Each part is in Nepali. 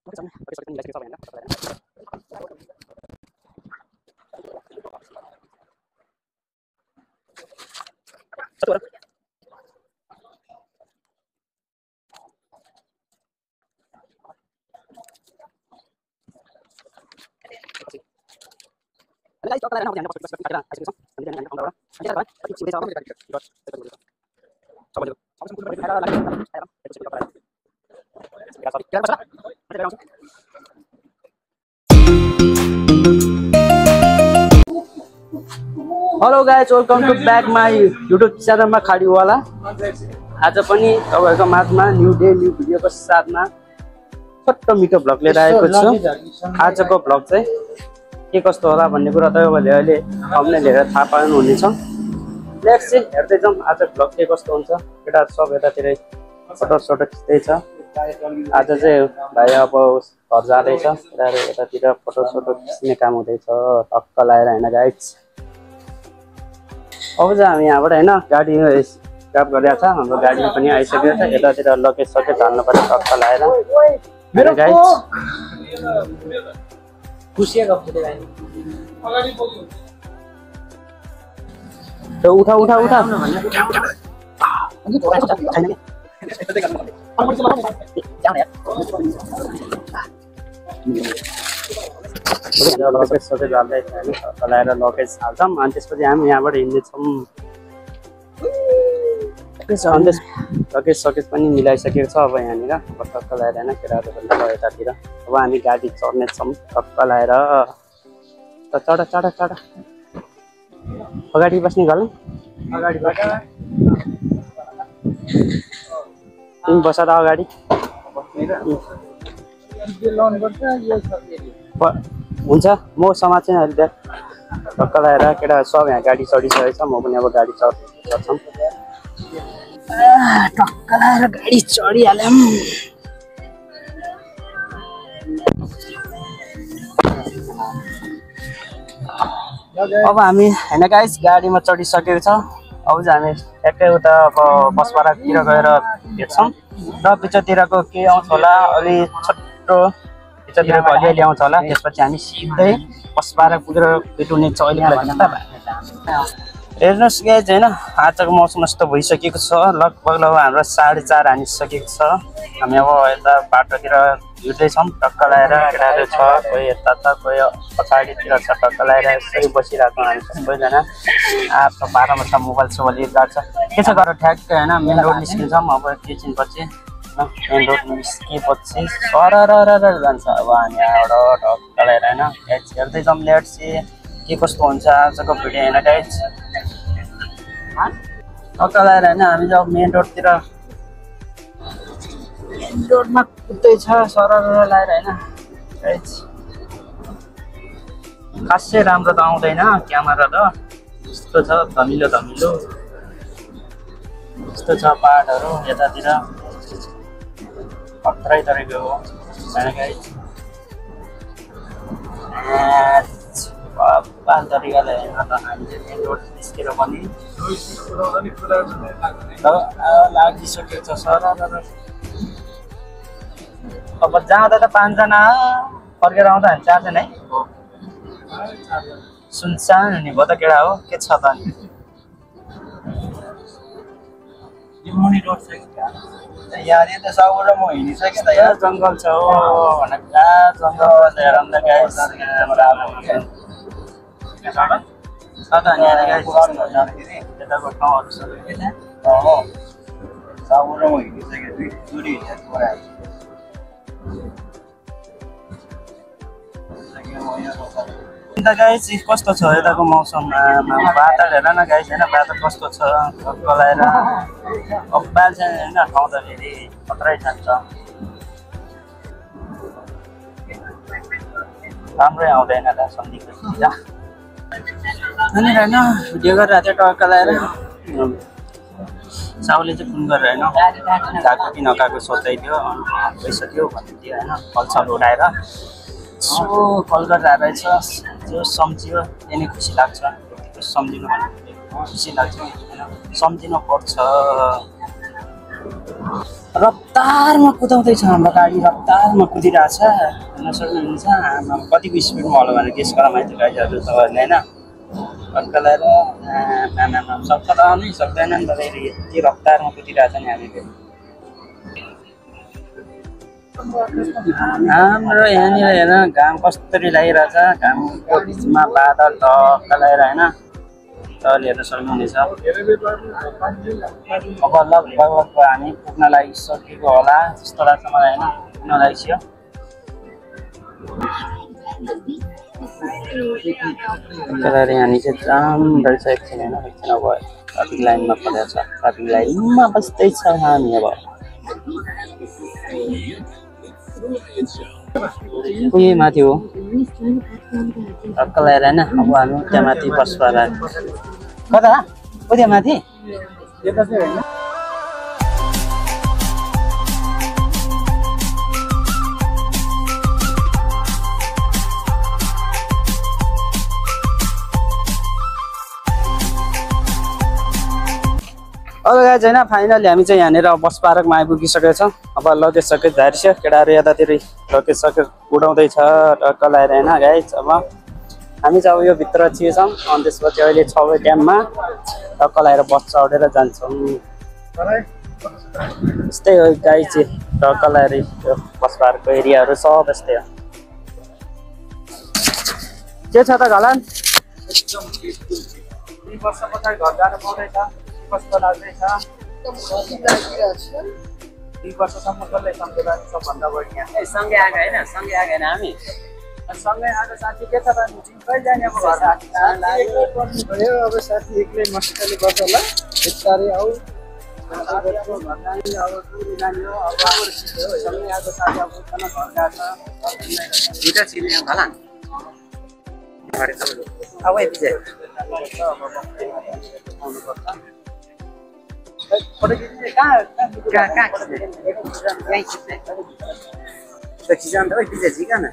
Hello guys, welcome to back my YouTube channel मा खाडीवाला। आज पनि तपाईहरुको माझमा न्यू डे न्यू भिडियोको साथमा छोटो मिठो भ्लग लिएर आएको छु। आजको भ्लग चाहिँ के कस्तो होला भन्ने कुरा तपाईहरुले अहिले थम्बनेल हेरेर थाहा पाउनु हुनेछ। नेक्स्ट चाहिँ हेर्दै जाउँ आज भ्लग के कस्तो हुन्छ। केटाहरु सब यतातिरै फोटो खिच्दै छ। आज चाहिँ भाइ अब घर जाँदैछ। केटाहरु यतातिर फोटो खिच्ने काम हुँदैछ टक्क लाएर हैन गाइस। अब चाहिँ हामी यहाँबाट हैन गाडी स्टार्ट गरिरहेको छ। हाम्रो गाडी पनि आइसकेको छ। यतातिर लगेज हाल्नु पर्छ टक्क लाएर। मेरो गाइस खुसी गफ भाइ अगाडि बोल्नु त उठा लगाएर लगेज हाल्छौँ अनि त्यसपछि हामी यहाँबाट हिँड्नेछौँ। लगेज पनि मिलाइसकेको छ। अब यहाँनिर टक्क लगाएर होइन केटाहरू पनि यतातिर। अब हामी गाडी चढ्नेछौँ टक्क लगाएर। चढ अगाडि बस्ने गलौँ। तिमी बस त अगाडि हुन्छ। म समात्छु अहिले टक्क लगाएर। केटाहरू सब यहाँ गाडी चढिसकेको छ। म पनि अब गाडी चढ्छौँ। टक्क लगाएर गाडी चढिहाल्यौँ। अब हामी हैन गाइस गाडीमा चढिसकेको छ। अब चाहिँ हामी ठ्याक्कै उता अब बसपारातिर गएर भेट्छौँ र पिछातिरको के आउँछ होला अलि छोटो पिछातिरको अलिअलि आउँछ होला। त्यसपछि हामी सिधै बसपारा पुगेर भेट्ने छ। हेर्नुहोस् गाइस होइन आजको मौसम यस्तो भइसकेको छ। लगभग हाम्रो 4:30 हानिसकेको छ। हामी अब यता बाटोतिर हिँड्दैछौँ टक्क लगाएर। केटाहरू छ कोही यता छ कोही पछाडितिर छ टक्क लगाएर यसरी बसिरहेको हामी सबैजना। आफ्नो बाटोमा छ मोबाइल सोबाइल गर्छ के छ गरेर ठ्याक्कै होइन मेन रोड निस्किन्छौँ। अब एकछिनपछि मेन रोड निस्किएपछि सरर जान्छ। अब हामी यहाँबाट टक्क लगाएर होइन हेर्दै जाउँ। लेट्स सी के कस्तो हुन्छ आजको भिडियो होइन गाइस। टक्क लगाएर होइन हामी जब मेन रोडमा कुद्दैछ सरर लगाएर होइन गाइस। खासै राम्रो त आउँदैन क्यामेरा त। यस्तो छ धमिलो यस्तो छ पाहाडहरू यतातिर खतरै तरिको हो होइन गाइस। बाल तरिकाले हेर्न त हामीले मेन रोड निस्केर पनि लागिसकेको छ सरर। अब जाँदा त 5 जना फर्केर आउँदा हामी 4 जना है। सुनसान हुने भयो त केटा हो के छ त नि। मुनि रोड छ कि यार यो त साउर म हिँडिसकेँ त यार। जङ्गल छ हो भनेर जङ्गल हेर अन्त गाइस सादा नि गाइस यताको ठाउँहरू छ साउर म हिँडिसकेँ दुरी अन्त गाइस कस्तो छ यताको मौसम। बादल हेर न गाइस होइन बादल कस्तो छ गलाएर। अब बाल चाहिँ होइन ठाउँ त फेरि खतरै जान्छ। राम्रै आउँदैन त सन्धिको अनि होइन भिडियो गरेर थियो टक्क लगाएर। साउले चाहिँ फोन गरेर होइन गएको कि नगएको सोध्दै थियो। गइसक्यो भन्दै थियो होइन कलसल उठाएर सो कल गरेर रहेछ। जो सम्झियो त्यही नै खुसी लाग्छ। सम्झिनु भने खुसी लाग्छ होइन सम्झिनु पर्छ। रफ्तारमा कुदाउँदैछ हाम्रो गाडी रफ्तारमा कुदिरहेछ हेर्न सक्नुहुन्छ आमा कतिको स्पिडमा होला भनेर गेस गरौँ है त्यो गाडीहरू तपाईँहरूले होइन अर्को लगाएर आमा सक्छ त आउनै सक्दैन नि त यति रफ्तारमा कुदिरहेछ नि हामी हाम्रो यहाँनिर हेर्न घाम कसरी लागिरहेछ घामको बिचमा बादल ढक्क लगाएर होइन तपाईँले हेर्न सक्नुहुनेछ अब लगभग हामी पुग्न लागिसकेको होला जस्तो लाग्छ मलाई होइन पुग्न लागिसक्यो यहाँ चाहिँ जाम रहेछ एकछिन होइन एकछिन अब ट्राफिक लाइनमा परेको छ ट्राफिक लाइनमा बस्दैछ हामी अब उही माथि हो टक्क लगाएर होइन अब हामी त्यहाँ माथि बस्छ कता ऊ त्यहाँ माथि अब गाइज होइन फाइनली हामी चाहिँ यहाँनिर बस पार्कमा आइपुगिसकेको छौँ अब लगेज सकेज झारिसक्यो केटाहरू यतातिर लगेज सकेज उडाउँदैछ टक्क लगाएर होइन गाइज अब हामी चाहिँ अब यो भित्र छिर्छौँ अनि त्यसपछि अहिले 6 बजे टाइममा टक्क लगाएर बस चढेर जान्छौँ यस्तै हो गाइज चाहिँ टक्क लगाएर यो बस पार्कको एरियाहरू सब यस्तै हो के छ त घलान 2 वर्ष पछाडि घर जानु पाउँदैछ कस्तो लाग्दैछ 2 वर्षसम्म कसले सम्झेर सबभन्दा बढी यहाँ सँगै आएको होइन सँगै आएको होइन हामी सँगै आएको साथी के छ त कहिले जाने अब घर साथी पर्नुभयो अब साथी एक्लै मस्काले गर्छ होला बिस्तारै आऊ सँगै आएको साथी अब घर गएको छिटो छिर्ने होला अब यति आउनुपर्छ फोटो खिच्ने कहाँ खिच्ने यहीँ खिच्ने त्यो खिचाउनु त पिछे झिका न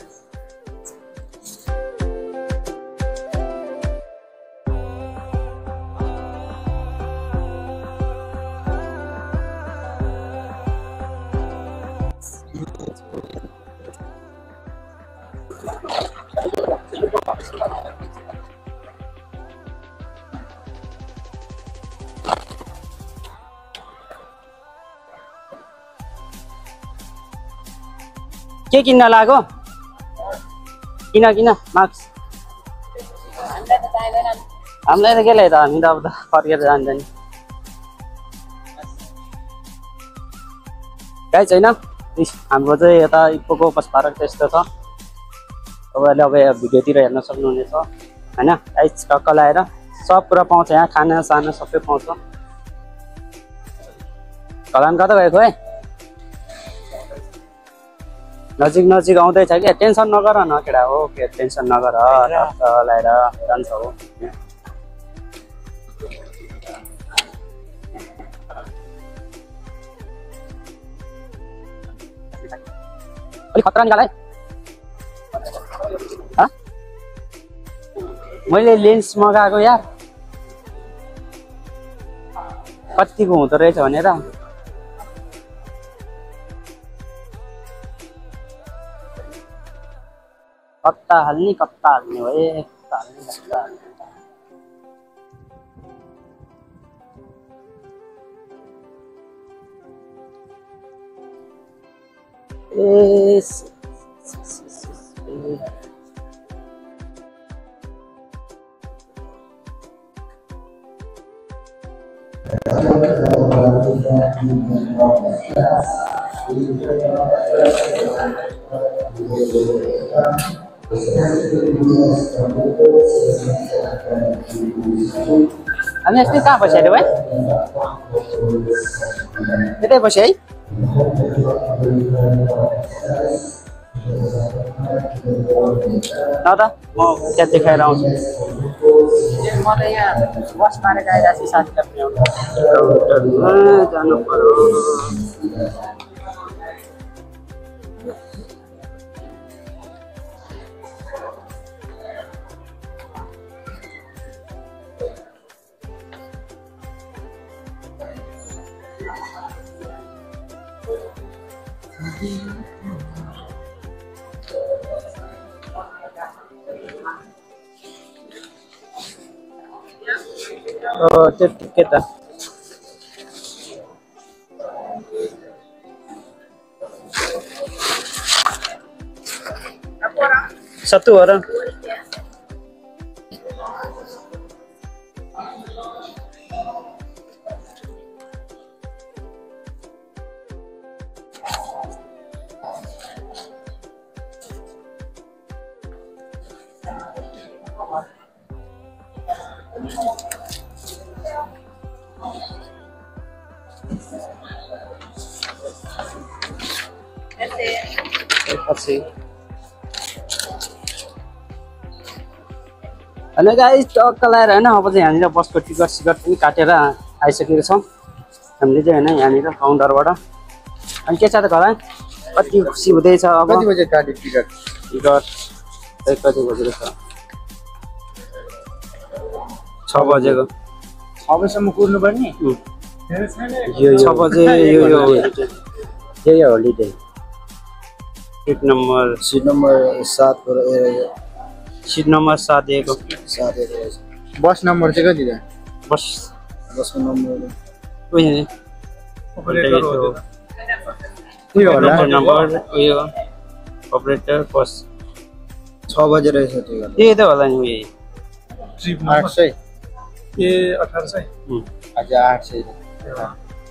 के किन्न लाग्यो किन मार्क्स हामीलाई त के ल्यायो त हामी त अब त फर्केर जान्छ नि गाइज होइन हाम्रो चाहिँ यता इप्पोको बस पार्क चाहिँ यस्तो छ तपाईँहरूले अब भिडियोतिर हेर्न सक्नुहुनेछ होइन गाइज टक्क लगाएर सब कुरा पाउँछ यहाँ खाना साना सबै पाउँछ घलान कता गएको है नजिक आउँदैछ कि टेन्सन नगर न केटा हो के टेन्सन नगर लगाएर जान्छ हो अलिक खतरा निकाल है मैले लेन्स मगाएको यार कतिको हुँदो रहेछ भनेर कत्ता हाल्ने भए हामी यस्तै कहाँ बस्यो अरे भाइ यतै बस्यो है ल त म त्यहाँ देखाएर आउँछु म त यहाँ बस मारेर आइरहेको छु साथीलाई जानु पर्यो त्यो के त सत्तु हो र होइन गाइस टक्क लगाएर होइन अब चाहिँ यहाँनिर बसको टिकट सिकट पनि काटेर आइसकेको छौँ हामीले चाहिँ होइन यहाँनिर काउन्टरबाट अनि के छ त घर कति खुसी हुँदैछ अब कति बजे काट्यो टिकट कति बजेको छ 6 बजेको 6 बजेसम्म कुर्नुपर्ने 6 बजे यो holiday seat number 7 seat number 7 दिएको बस नम्बर चाहिँ कति छ बसको नम्बर नम्बर उयो अपरेटर बस 6 बजे रहेछ टिकट त्यही त होला नि उयो ट्रिप 800 ए 1800 आज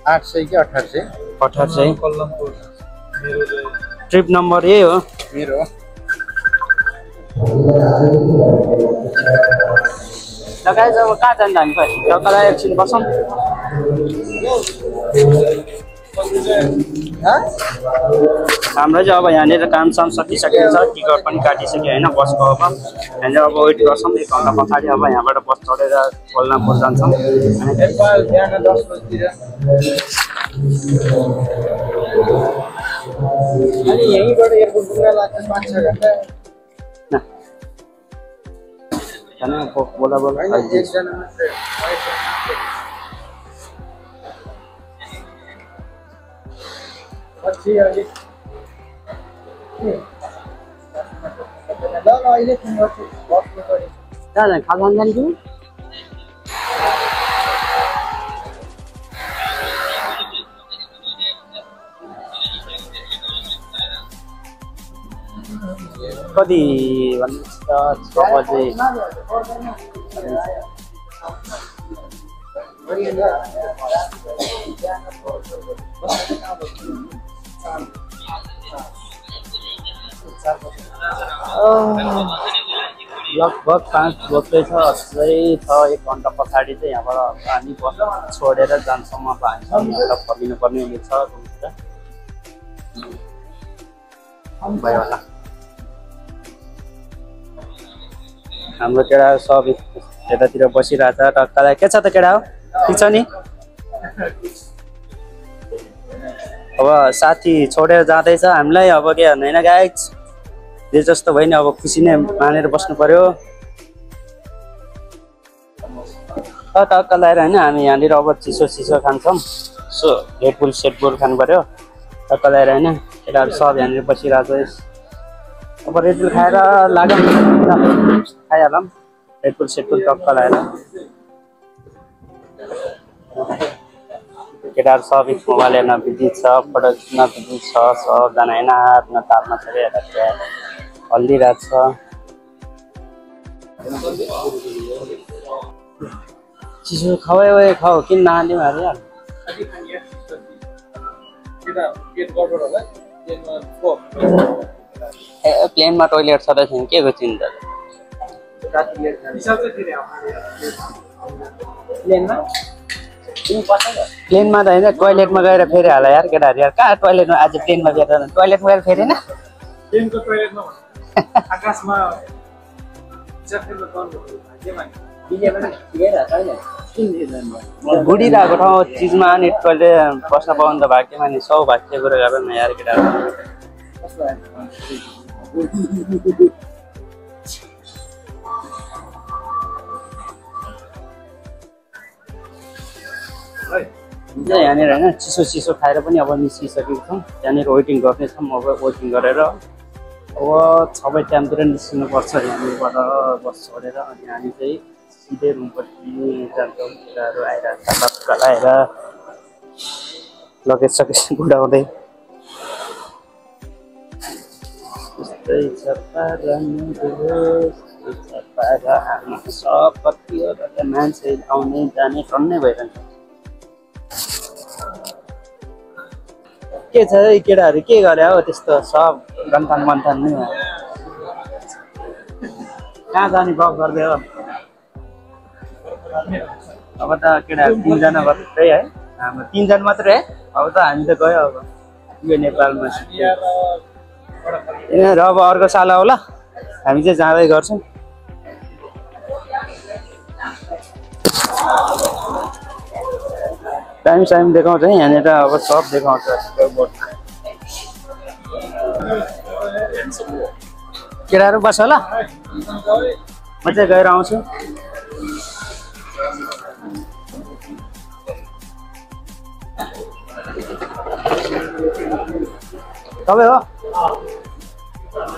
800 कि 1800 कल्लमपुर मेरो ट्रिप नम्बर यही हो मेरो लगाए अब कहाँ जान्छ हामी खै टक्कलाई एकछिन बसौँ हाम्रो चाहिँ अब यहाँनिर कामसाम सकिसकेको छ टिकट पनि काटिसक्यो होइन बसको अब यहाँनिर अब वेट गर्छौँ 1 घन्टा पछाडि अब यहाँबाट बस चढेर कोल्लापुर जान्छौँ बिहान 10 बजेतिर अनि यहीँबाट एयरपोर्ट पुग्न लाग्छ 5-6 घन्टा बोला एकजना मात्रै पछि अलि ल अहिले फोन गर्छु बस्नु पर्यो कहाँ खाजा जाने कि कति भन्नुहोस् त 6 बजे लगभग 5 बज्दैछ अझै छ 1 घन्टा पछाडि चाहिँ यहाँबाट हामी बस छोडेर जान्छौँ अब हामी फर्किनु पर्ने हुनेछ भयो होला हाम्रो केटा सब यतातिर बसिरहेछ टक्कलाई के छ त केटा हो ठिक छ नि अब साथी छोडेर जाँदैछ हामीलाई अब के भन्नु होइन गाइस जे जस्तो भयो नि अब खुसी नै मानेर बस्नु पर्यो टक्क लगाएर होइन हामी यहाँनिर अब चिसो खान्छौँ सो रेडबुल सेटबुल खानु पर्यो टक्क लगाएर होइन केटाहरू सब यहाँनिर बसिरहेको छ अब रेडबुल खाएर लागौँ खाइहालौँ रेडबुल सेटबुल टक्क लगाएर केटाहरू सब मोबाइल हेर्न बिजी छ फोटो खिच्न बिजी छ सबजना होइन आफ्नो तालमा चढिरहेको हल्लिरहेको छ चिसो खाऊ खाऊ किन नहाल्ने अरे यार ए प्लेनमा टोइलेट छ त छैन के को चिन्ता प्लेनमा त होइन टोइलेटमा गएर फेरि हाल यार केटाहरू यार कहाँ टोइलेटमा आज प्लेनमा गएर टोइलेटमा गएर फेरि आकाशमा बुढिरहेको ठाउँ चिजमा अनि टोइलेट बस्न पाउनु त भाग्यमा नि सौभाग्य कुरो गर न यार केटाहरू चाहिँ यहाँनिर होइन चिसो चिसो खाएर पनि अब निस्किसकेको छौँ। त्यहाँनिर वेटिङ गर्नेछौँ। अब वेटिङ गरेर अब 6 बजी टाइमतिर निस्किनुपर्छ यहाँनिरबाट बस चढेर। अनि हामी चाहिँ सिधै रुमपट्टि जान्छौँ। केटाहरू आएर टक्क आएर लगेज सकेज गुडाउँदै त्यस्तै छ सब कतिवटा मान्छे आउने जाने टन्नै भइरहन्छ। के छ है केटाहरू के गरे हो त्यस्तो सब गन्थान मन्थान नै भयो। कहाँ जाने गफ गर्दै हो अब त केटाहरू 3 जना मात्रै है। हाम्रो 3 जना मात्रै है। अब त हामी त गयो अब यो नेपालमा र अब अर्को साल होला हामी चाहिँ जाँदै गर्छौँ। टाइम साइम देखाउँछ है यहाँनिर अब सब देखाउँछ। केटाहरू बस होला म चाहिँ गएर आउँछु। तपाईँ हो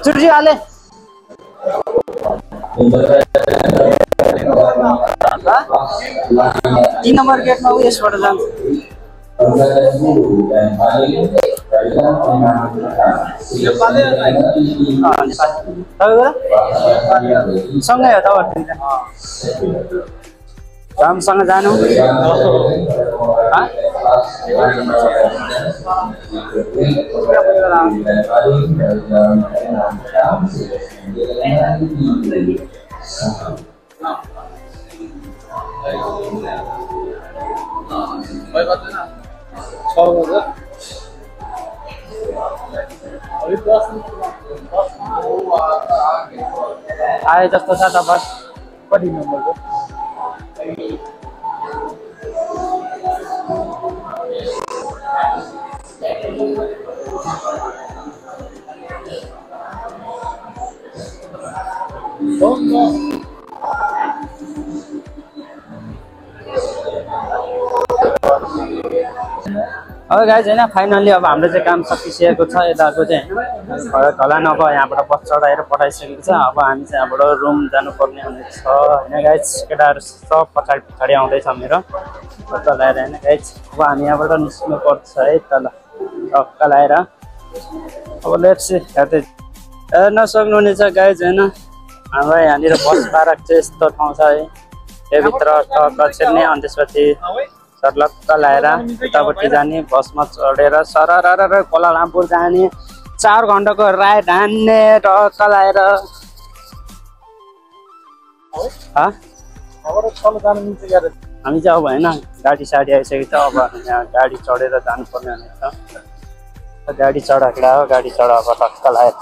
चुर्जी हाले 3 नम्बर गेटमा यसबाट जान्छ। सँगै हो तपाईँ रामसँग जानु आए जस्तो छ त बस कति नम्बरको अब गाइज होइन फाइनली अब हाम्रो चाहिँ काम सकिसकेको छ। यताको चाहिँ घला नभए यहाँबाट बस चढाएर पठाइसकेको छ। अब हामी चाहिँ यहाँबाट रुम जानुपर्ने हुनेछ होइन गाइज। केटाहरू सब पछाडि पछाडि आउँदैछ मेरो तल आएर होइन गाइज। अब हामी यहाँबाट निस्किनु पर्छ है तल टक्क लाएर। अब लेट्स हेर्दै हेर्न सक्नुहुनेछ गाइज होइन। हाम्रो यहाँनिर बस पार्क चाहिँ यस्तो ठाउँ छ है। त्योभित्र टक्क छिर्ने अनि त्यसपछि सर्लक्क लाएर उतापट्टि जाने बसमा चढेर सरर कोलालमपुर जाने 4 घन्टाको राइड हान्ने टक्क लाएर। हामी चाहिँ अब होइन गाडी साडी आइसकेको छ। अब यहाँ गाडी चढेर जानुपर्ने हुनेछ। गाडी चढाकेडा हो गाडी चढा अब टक्क लाएर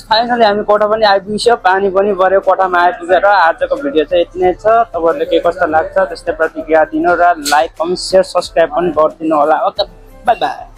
फाइनली हामी कोठा पनि आइपुग्यो। पानी पनि पऱ्यो कोठामा आइपुगेर। आजको भिडियो चाहिँ यति नै छ। तपाईँहरूले के कस्तो लाग्छ त्यस्तै प्रतिक्रिया दिनु र लाइक कमेन्ट सेयर सब्सक्राइब पनि गरिदिनु होला। Okay by by.